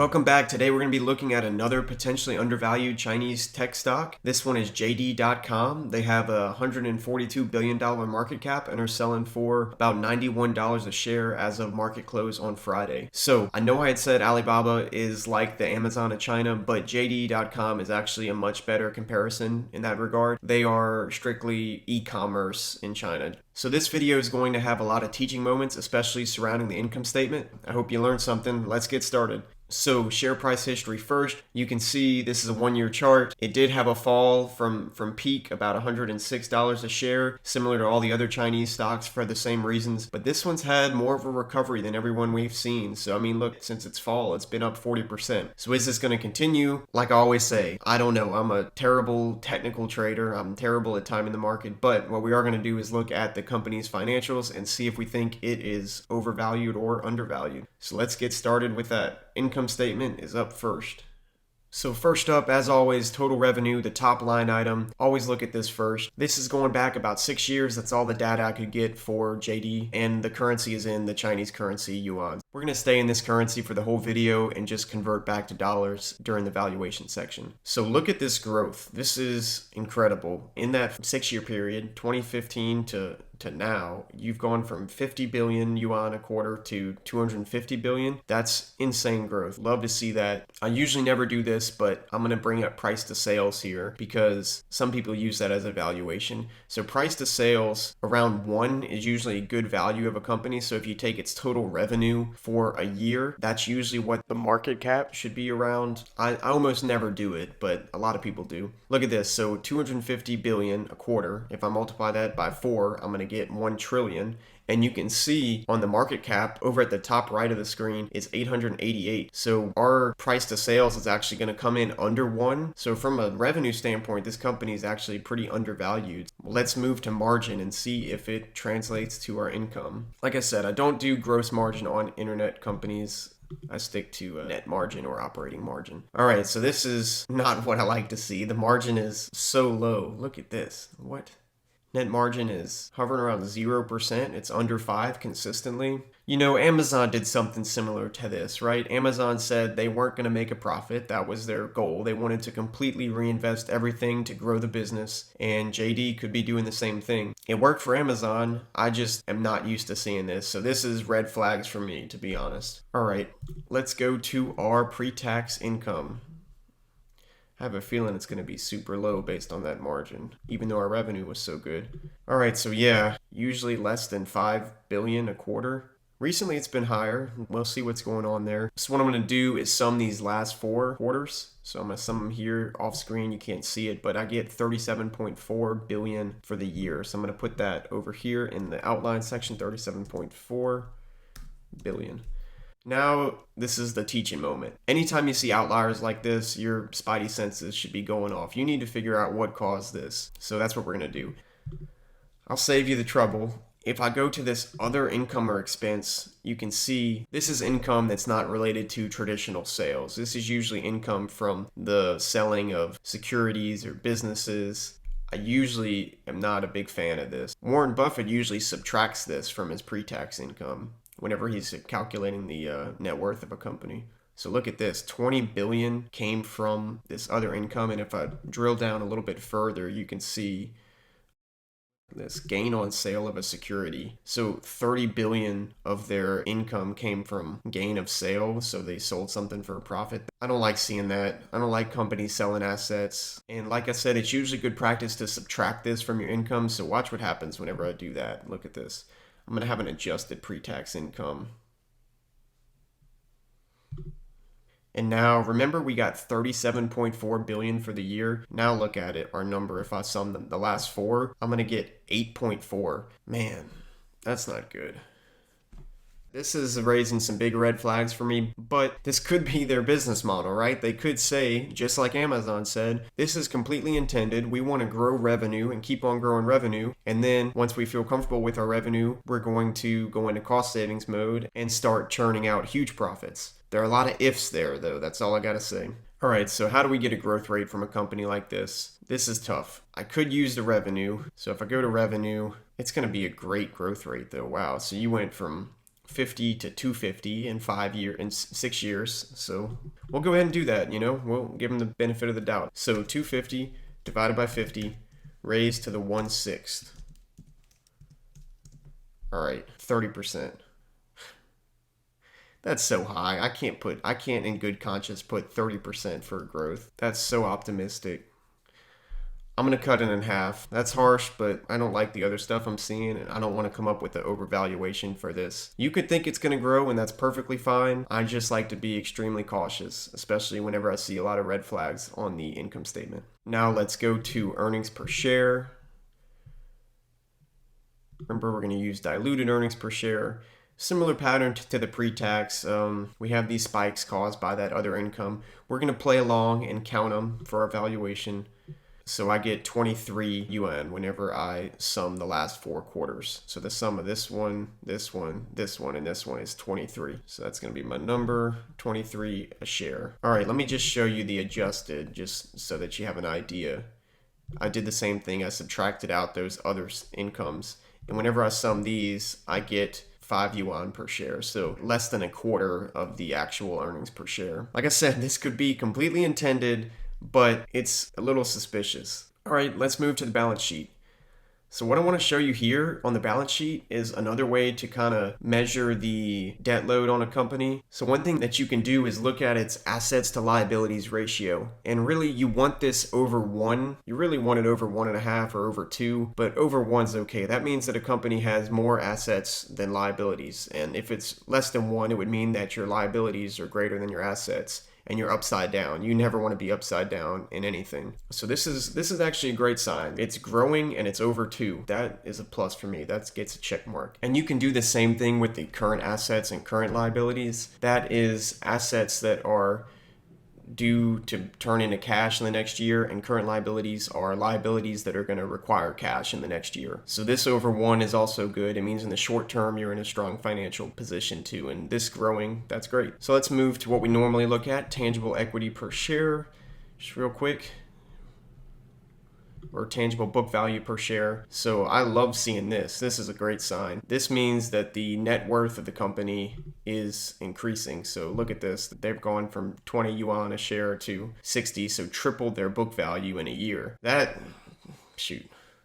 Welcome back. Today we're going to be looking at another potentially undervalued Chinese tech stock. This one is JD.com. They have a $142 billion market cap and are selling for about $91 a share as of market close on Friday. So I know I had said Alibaba is like the Amazon of China, but JD.com is actually a much better comparison in that regard. They are strictly e-commerce in China. So this video is going to have a lot of teaching moments, especially surrounding the income statement. I hope you learned something. Let's get started. So share price history first. You can see this is a 1-year chart. It did have a fall from peak about $106 a share, similar to all the other Chinese stocks for the same reasons. But this one's had more of a recovery than everyone we've seen. So I mean, look, since its fall, it's been up 40%. So is this going to continue? Like I always say, I don't know. I'm a terrible technical trader. I'm terrible at timing the market. But what we are going to do is look at the company's financials and see if we think it is overvalued or undervalued. So let's get started with that. Income statement is up first. So first up, as always, total revenue, the top line item. Always look at this first. This is going back about 6 years. That's all the data I could get for JD, and the currency is in the Chinese currency, yuan. We're going to stay in this currency for the whole video and just convert back to dollars during the valuation section. So look at this growth. This is incredible. In that 6-year period, 2015 to now, you've gone from 50 billion yuan a quarter to 250 billion. That's insane growth. Love to see that. I usually never do this, but I'm going to bring up price to sales here because some people use that as a valuation. So price to sales around 1 is usually a good value of a company. So if you take its total revenue for a year, that's usually what the market cap should be around. I almost never do it, but a lot of people do. Look at this. So 250 billion a quarter. If I multiply that by 4, I'm going to get 1 trillion. And you can see on the market cap over at the top right of the screen is 888. So our price to sales is actually going to come in under 1. So from a revenue standpoint, this company is actually pretty undervalued. Let's move to margin and see if it translates to our income. Like I said, I don't do gross margin on internet companies. I stick to net margin or operating margin. All right, so this is not what I like to see. The margin is so low. Look at this. What? Net margin is hovering around 0%. It's under 5 consistently. You know, Amazon did something similar to this, right? Amazon said they weren't going to make a profit. That was their goal. They wanted to completely reinvest everything to grow the business, and JD could be doing the same thing. It worked for Amazon. I just am not used to seeing this. So this is red flags for me, to be honest. All right, let's go to our pre-tax income. I have a feeling it's going to be super low based on that margin, even though our revenue was so good. All right, so yeah, usually less than 5 billion a quarter. Recently, it's been higher. We'll see what's going on there. So what I'm going to do is sum these last 4 quarters. So I'm going to sum them here off screen. You can't see it, but I get 37.4 billion for the year. So I'm going to put that over here in the outline section, 37.4 billion. Now, this is the teaching moment. Anytime you see outliers like this, your spidey senses should be going off. You need to figure out what caused this. So that's what we're going to do. I'll save you the trouble. If I go to this other income or expense, you can see this is income that's not related to traditional sales. This is usually income from the selling of securities or businesses. I usually am not a big fan of this. Warren Buffett usually subtracts this from his pre-tax income whenever he's calculating the net worth of a company. So look at this, 20 billion came from this other income. And if I drill down a little bit further, you can see this gain on sale of a security. So 30 billion of their income came from gain of sale. So they sold something for a profit. I don't like seeing that. I don't like companies selling assets. And like I said, it's usually good practice to subtract this from your income. So watch what happens whenever I do that. Look at this. I'm going to have an adjusted pre-tax income. And now remember we got 37.4 billion for the year. Now look at it, our number. If I sum the last 4, I'm going to get 8.4. Man, that's not good. This is raising some big red flags for me, but this could be their business model, right? They could say, just like Amazon said, this is completely intended. We want to grow revenue and keep on growing revenue. And then once we feel comfortable with our revenue, we're going to go into cost savings mode and start churning out huge profits. There are a lot of ifs there, though. That's all I got to say. All right, so how do we get a growth rate from a company like this? This is tough. I could use the revenue. So if I go to revenue, it's going to be a great growth rate, though. Wow. So you went from 50 to 250 in 6 years. So we'll go ahead and do that. We'll give them the benefit of the doubt. So 250 divided by 50 raised to the 1/6. All right, 30%. That's so high. I can't in good conscience put 30% for growth. That's so optimistic. I'm going to cut it in half. That's harsh, but I don't like the other stuff I'm seeing, and I don't want to come up with the overvaluation for this. You could think it's going to grow, and that's perfectly fine. I just like to be extremely cautious, especially whenever I see a lot of red flags on the income statement. Now let's go to earnings per share. Remember, we're going to use diluted earnings per share. Similar pattern to the pre-tax. We have these spikes caused by that other income. We're going to play along and count them for our valuation. So I get 23 yuan whenever I sum the last 4 quarters. So the sum of this one, this one, this one, and this one is 23. So that's going to be my number, 23 a share. All right, let me just show you the adjusted just so that you have an idea. I did the same thing. I subtracted out those other incomes. And whenever I sum these, I get 5 yuan per share, so less than a quarter of the actual earnings per share. Like I said, this could be completely intended, but it's a little suspicious. All right, let's move to the balance sheet. So what I want to show you here on the balance sheet is another way to kind of measure the debt load on a company. So one thing that you can do is look at its assets to liabilities ratio. And really you want this over 1. You really want it over 1.5 or over 2, but over 1's okay. That means that a company has more assets than liabilities. And if it's less than 1, it would mean that your liabilities are greater than your assets. And you're upside down. You never want to be upside down in anything. So this is actually a great sign. It's growing and it's over 2. That is a plus for me. That gets a check mark. And you can do the same thing with the current assets and current liabilities. That is assets that are due to turn into cash in the next year, and current liabilities are liabilities that are going to require cash in the next year. So this over 1 is also good. It means in the short term you're in a strong financial position too, and this growing, that's great. So let's move to what we normally look at, tangible equity per share, just real quick, or tangible book value per share. So I love seeing this. This is a great sign. This means that the net worth of the company is increasing. So look at this. They've gone from 20 yuan a share to 60, so tripled their book value in a year. That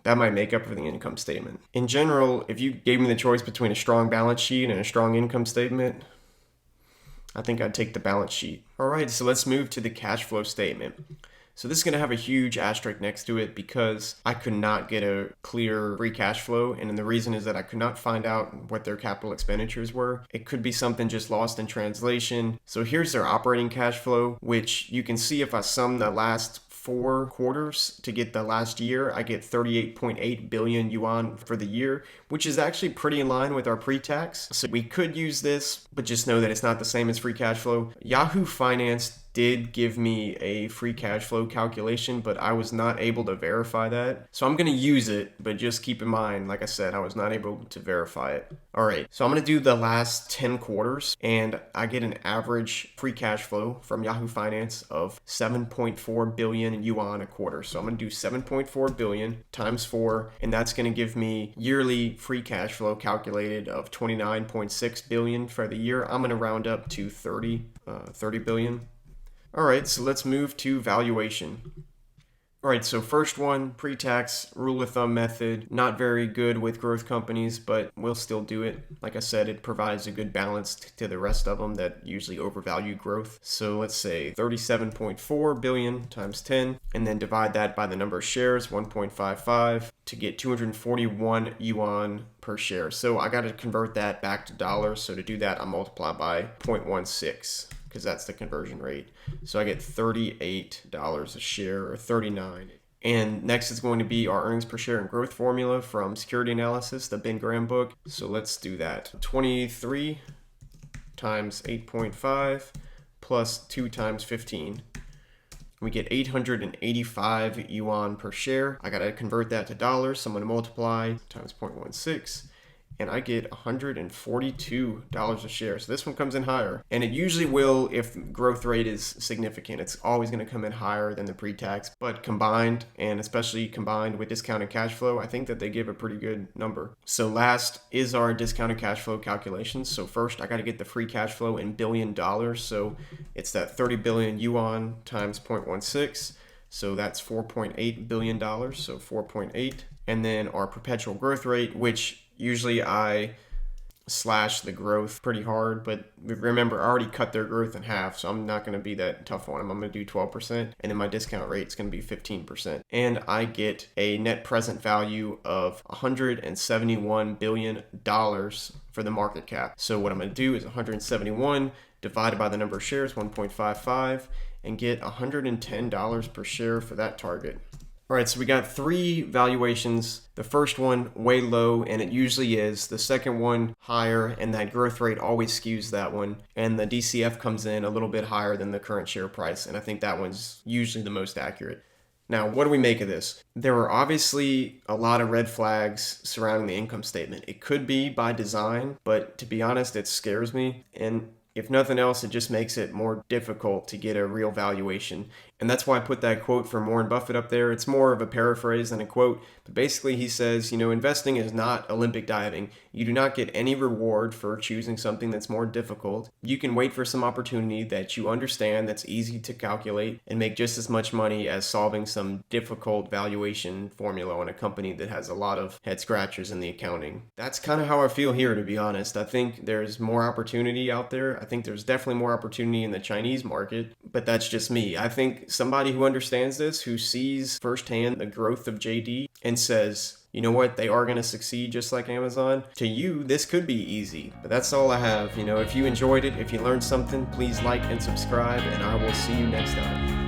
might make up for the income statement. In general, if you gave me the choice between a strong balance sheet and a strong income statement, I think I'd take the balance sheet. All right, so let's move to the cash flow statement. So this is going to have a huge asterisk next to it because I could not get a clear free cash flow. And the reason is that I could not find out what their capital expenditures were. It could be something just lost in translation. So here's their operating cash flow, which you can see if I sum the last 4 quarters to get the last year, I get 38.8 billion yuan for the year, which is actually pretty in line with our pre-tax. So we could use this, but just know that it's not the same as free cash flow. Yahoo Finance did give me a free cash flow calculation, but I was not able to verify that. So I'm going to use it, but just keep in mind, like I said, I was not able to verify it. All right, so I'm going to do the last 10 quarters, and I get an average free cash flow from Yahoo Finance of 7.4 billion yuan a quarter. So I'm going to do 7.4 billion times 4, and that's going to give me yearly free cash flow calculated of 29.6 billion for the year. I'm going to round up to 30 billion. All right, so let's move to valuation. All right, so first one, pre-tax rule of thumb method. Not very good with growth companies, but we'll still do it. Like I said, it provides a good balance to the rest of them that usually overvalue growth. So let's say 37.4 billion times 10, and then divide that by the number of shares, 1.55, to get 241 yuan per share. So I got to convert that back to dollars. So to do that, I multiply by 0.16. because that's the conversion rate. So I get $38 a share, or 39. And next is going to be our earnings per share and growth formula from Security Analysis, the Ben Graham book. So let's do that. 23 times 8.5 plus 2 times 15. We get 885 yuan per share. I gotta convert that to dollars, so I'm gonna multiply times 0.16. and I get $142 a share. So this one comes in higher, and it usually will if growth rate is significant. It's always going to come in higher than the pre-tax, but combined, and especially combined with discounted cash flow, I think that they give a pretty good number. So last is our discounted cash flow calculations. So first I got to get the free cash flow in billion dollars. So it's that 30 billion yuan times 0.16. So that's $4.8 billion. So 4.8. And then our perpetual growth rate, which usually I slash the growth pretty hard, but remember, I already cut their growth in half, so I'm not going to be that tough on them. I'm going to do 12%, and then my discount rate is going to be 15%. And I get a net present value of $171 billion for the market cap. So what I'm going to do is 171 divided by the number of shares, 1.55, and get $110 per share for that target. All right, so we got 3 valuations. The first one way low, and it usually is. The second one higher, and that growth rate always skews that one. And the DCF comes in a little bit higher than the current share price, and I think that one's usually the most accurate. Now, what do we make of this? There are obviously a lot of red flags surrounding the income statement. It could be by design, but to be honest, it scares me. And if nothing else, it just makes it more difficult to get a real valuation. And that's why I put that quote from Warren Buffett up there. It's more of a paraphrase than a quote. But basically he says, investing is not Olympic diving. You do not get any reward for choosing something that's more difficult. You can wait for some opportunity that you understand, that's easy to calculate, and make just as much money as solving some difficult valuation formula on a company that has a lot of head scratchers in the accounting. That's kind of how I feel here, to be honest. I think there's more opportunity out there. I think there's definitely more opportunity in the Chinese market, but that's just me. I think somebody who understands this, who sees firsthand the growth of JD and says, you know what, they are going to succeed just like Amazon. To you, this could be easy, but that's all I have. If you enjoyed it, if you learned something, please like and subscribe, and I will see you next time.